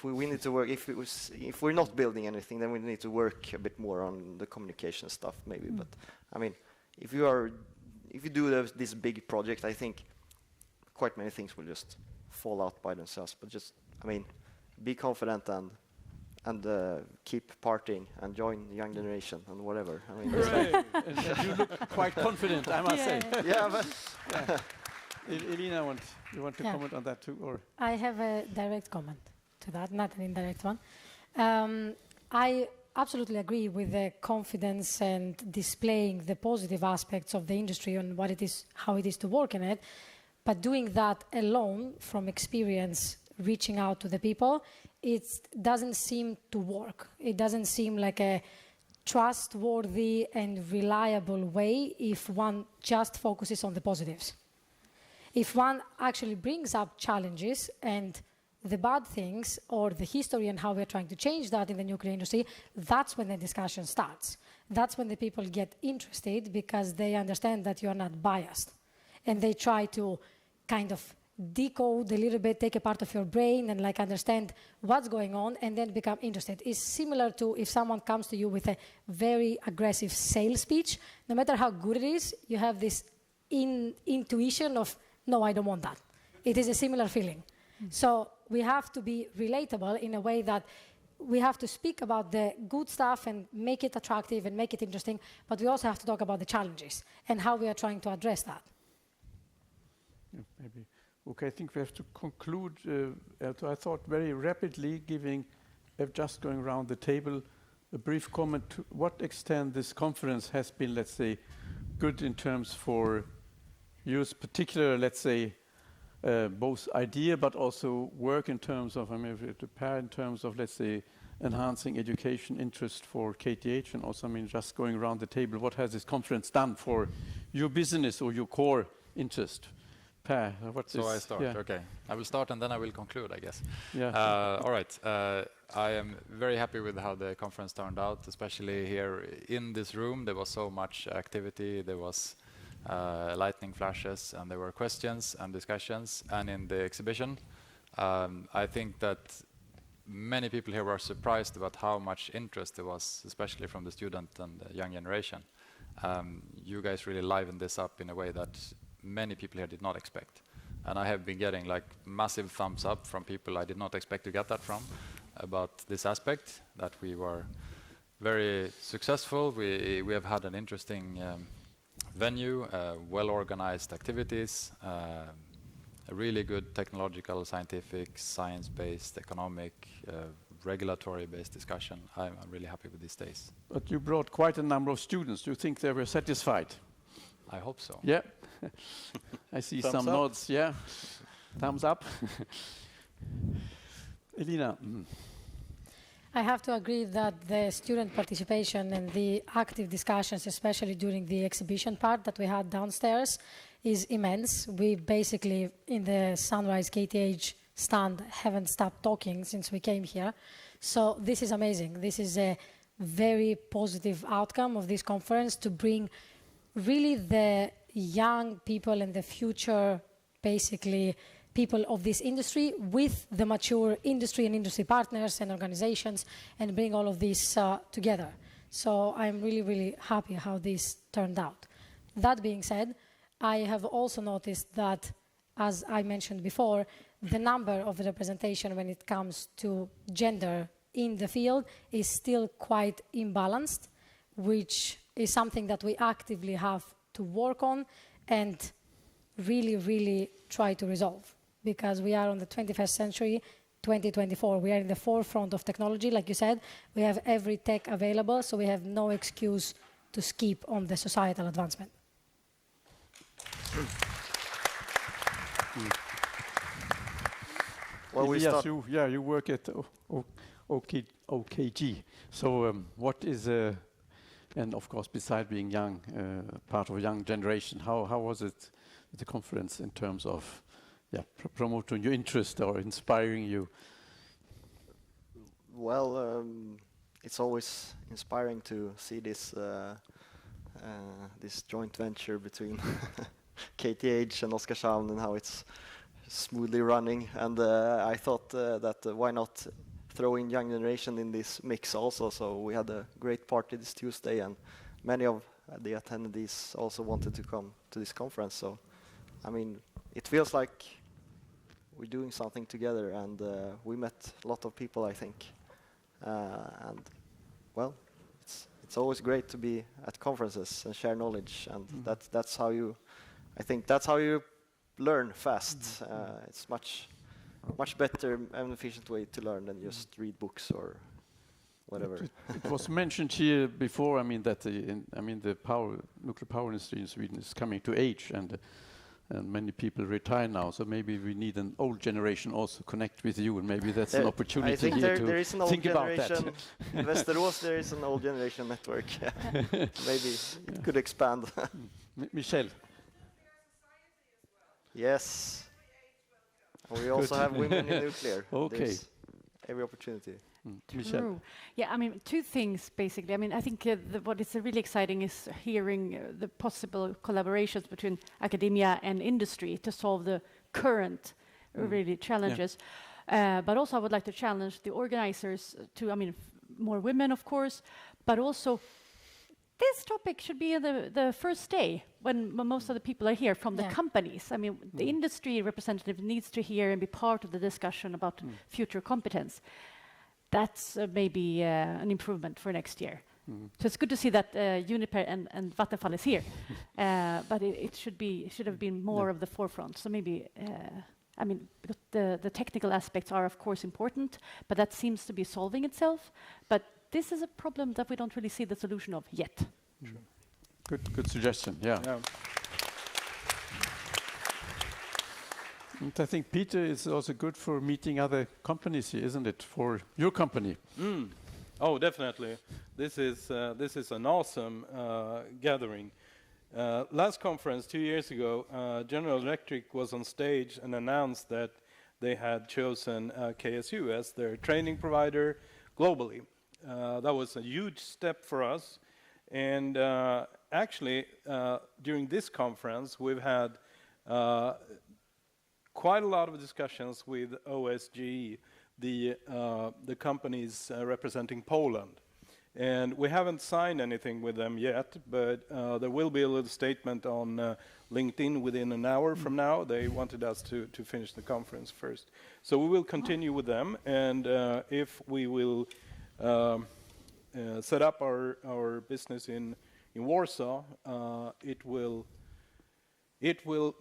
we need to work, if we're not building anything, then we need to work a bit more on the communication stuff maybe. But I mean, if you do this big project, I think quite many things will just fall out by themselves. But just, I mean, be confident and keep partying and join the young generation and whatever. I mean, and you look quite confident, I must say. Yeah, but Elina, you want to comment on that too, or? I have a direct comment to that, not an indirect one. I absolutely agree with the confidence and displaying the positive aspects of the industry and what it is, how it is to work in it. But doing that alone from experience, reaching out to the people, it doesn't seem to work. It doesn't seem like a trustworthy and reliable way if one just focuses on the positives. If one actually brings up challenges and the bad things or the history and how we're trying to change that in the nuclear industry, that's when the discussion starts. That's when the people get interested because they understand that you're not biased. And they try to kind of decode a little bit, take a part of your brain and like understand what's going on and then become interested. It's similar to if someone comes to you with a very aggressive sales speech, no matter how good it is, you have this intuition of, no, I don't want that. It is a similar feeling. So we have to be relatable in a way that we have to speak about the good stuff and make it attractive and make it interesting, but we also have to talk about the challenges and how we are trying to address that. Yeah, maybe. Okay, I think we have to conclude. I thought very rapidly, just going around the table, a brief comment to what extent this conference has been, let's say, good in terms for use particular, let's say, both idea but also work in terms of, I mean, to pair in terms of, let's say, enhancing education interest for KTH and also, I mean, just going around the table, what has this conference done for your business or your core interest? Per, so I start, okay. I will start and then I will conclude, I guess. Yeah. All right. I am very happy with how the conference turned out, especially here in this room. There was so much activity. There was lightning flashes and there were questions and discussions. And in the exhibition, I think that many people here were surprised about how much interest there was, especially from the student and the young generation. You guys really livened this up in a way that many people here did not expect. And I have been getting like massive thumbs up from people I did not expect to get that from about this aspect, that we were very successful. We have had an interesting venue, well-organized activities, a really good technological, scientific, science-based, economic, regulatory-based discussion. I'm really happy with these days. But you brought quite a number of students. Do you think they were satisfied? I hope so. Yeah. I see Thumbs some up. nods. Yeah. Thumbs up. Elina. I have to agree that the student participation and the active discussions, especially during the exhibition part that we had downstairs, is immense. We basically, in the Sunrise KTH stand, haven't stopped talking since we came here. So this is amazing. This is a very positive outcome of this conference to bring really the young people and the future, basically, people of this industry with the mature industry and industry partners and organizations and bring all of this together. So I'm really, really happy how this turned out. That being said, I have also noticed that, as I mentioned before, the number of the representation when it comes to gender in the field is still quite imbalanced, which is something that we actively have to work on and really, really try to resolve. Because we are on the 21st century, 2024. We are in the forefront of technology, like you said. We have every tech available, so we have no excuse to skip on the societal advancement. Well, Elias, you work at OKG. So what is, and of course, beside being young, part of a young generation, how was it the conference in terms of promoting your interest or inspiring you? Well, it's always inspiring to see this this joint venture between KTH and Oskarshamn and how it's smoothly running. And I thought that why not throw in young generation in this mix also. So we had a great party this Tuesday, and many of the attendees also wanted to come to this conference. So, I mean, it feels like we're doing something together, and we met a lot of people, I think. And, well, it's always great to be at conferences and share knowledge, and that's how you, I think that's how you learn fast. It's much better and efficient way to learn than just read books or whatever. It was mentioned here before. I mean that the nuclear power industry in Sweden is coming to age, and many people retire now. So maybe we need an old generation also connect with you, and maybe that's an opportunity. I think here there is an old think about generation. that. In Västerås, there is an old generation network. Maybe it could expand. Michelle. Yes. We also have women in nuclear. Okay. There's every opportunity. Michelle. Yeah, I mean, two things basically. I mean, I think what is really exciting is hearing the possible collaborations between academia and industry to solve the current really challenges. But also I would like to challenge the organizers to, I mean, more women, of course, but also this topic should be the first day when most of the people are here from the companies. I mean, the industry representative needs to hear and be part of the discussion about future competence. That's maybe an improvement for next year. So it's good to see that Uniper and Vattenfall is here, but it should have been more of the forefront. So maybe, I mean, because the technical aspects are of course important, but that seems to be solving itself. But this is a problem that we don't really see the solution of yet. Good suggestion. Yeah. And I think Peter is also good for meeting other companies here, isn't it? For your company. Oh, definitely. This is an awesome gathering. Last conference 2 years ago, General Electric was on stage and announced that they had chosen KSU as their training provider globally. That was a huge step for us. And actually, during this conference, we've had quite a lot of discussions with OSGE, the companies representing Poland. And we haven't signed anything with them yet, but there will be a little statement on LinkedIn within an hour from now. They wanted us to finish the conference first. So we will continue with them, and if we will set up our business in Warsaw, it will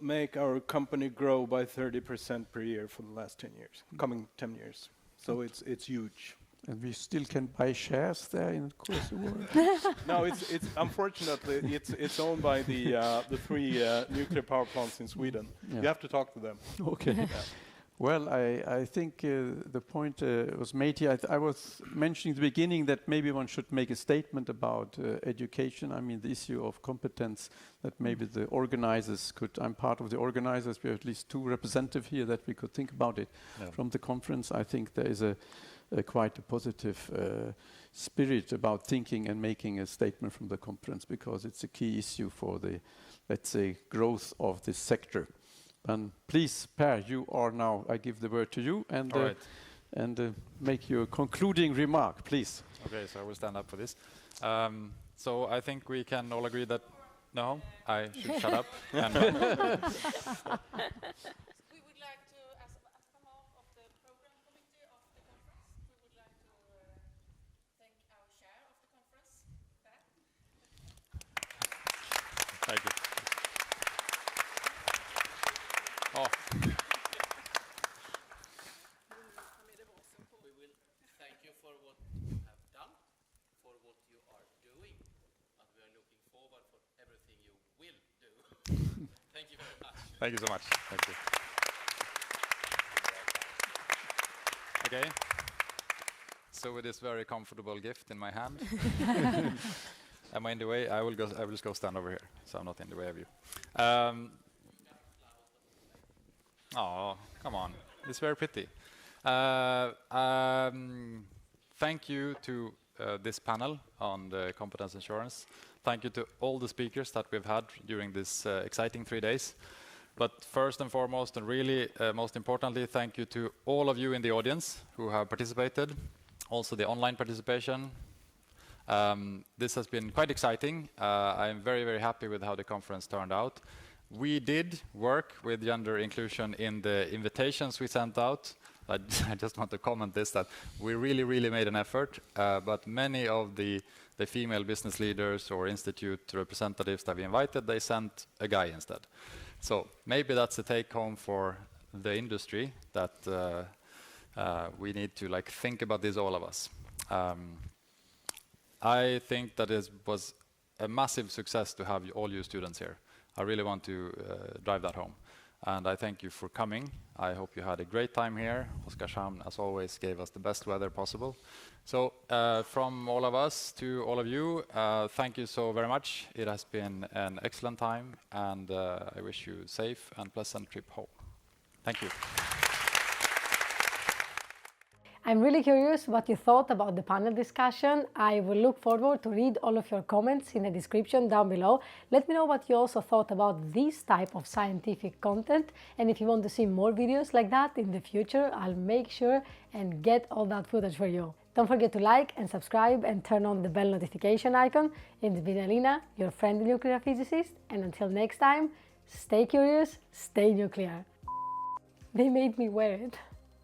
make our company grow by 30% per year for the last 10 years, coming 10 years. So it's huge. And we still can buy shares there in Kosovo? No, it's unfortunately it's owned by the three nuclear power plants in Sweden. Yeah. You have to talk to them. Okay. Yeah. Well, I think the point was made here. I was mentioning at the beginning that maybe one should make a statement about education. I mean, the issue of competence, that maybe the organizers could, I'm part of the organizers, we have at least 2 representatives here that we could think about it from the conference. I think there is quite a positive spirit about thinking and making a statement from the conference, because it's a key issue for the, let's say, growth of this sector. And please, Per, you are now, I give the word to you, and make your concluding remark, please. Okay, so I will stand up for this. So I think we can all agree that, no, I should shut up. And We would like to, as behalf of the program committee of the conference, we would like to thank our chair of the conference, Per. Thank you. Oh. We will thank you for what you have done, for what you are doing, and we are looking forward for everything you will do. Thank you very much. Thank you so much. Thank you. Okay. So with this very comfortable gift in my hand, am I in the way? I will just go stand over here, so I'm not in the way of you. Oh, come on. It's very pretty. Thank you to this panel on the competence insurance. Thank you to all the speakers that we've had during this exciting 3 days. But first and foremost, and really most importantly, thank you to all of you in the audience who have participated, also the online participation. This has been quite exciting. I'm very, very happy with how the conference turned out. We did work with gender inclusion in the invitations we sent out. I just want to comment this, that we really, really made an effort, but many of the female business leaders or institute representatives that we invited, they sent a guy instead. So maybe that's a take home for the industry, that we need to think about this, all of us. I think that it was a massive success to have all you students here. I really want to drive that home. And I thank you for coming. I hope you had a great time here. Oskarshamn, as always, gave us the best weather possible. So from all of us to all of you, thank you so very much. It has been an excellent time, and I wish you a safe and pleasant trip home. Thank you. I'm really curious what you thought about the panel discussion. I will look forward to read all of your comments in the description down below. Let me know what you also thought about this type of scientific content, and if you want to see more videos like that in the future, I'll make sure and get all that footage for you. Don't forget to like and subscribe and turn on the bell notification icon. It's been Elina, your friendly nuclear physicist, and until next time, stay curious, stay nuclear. They made me wear it.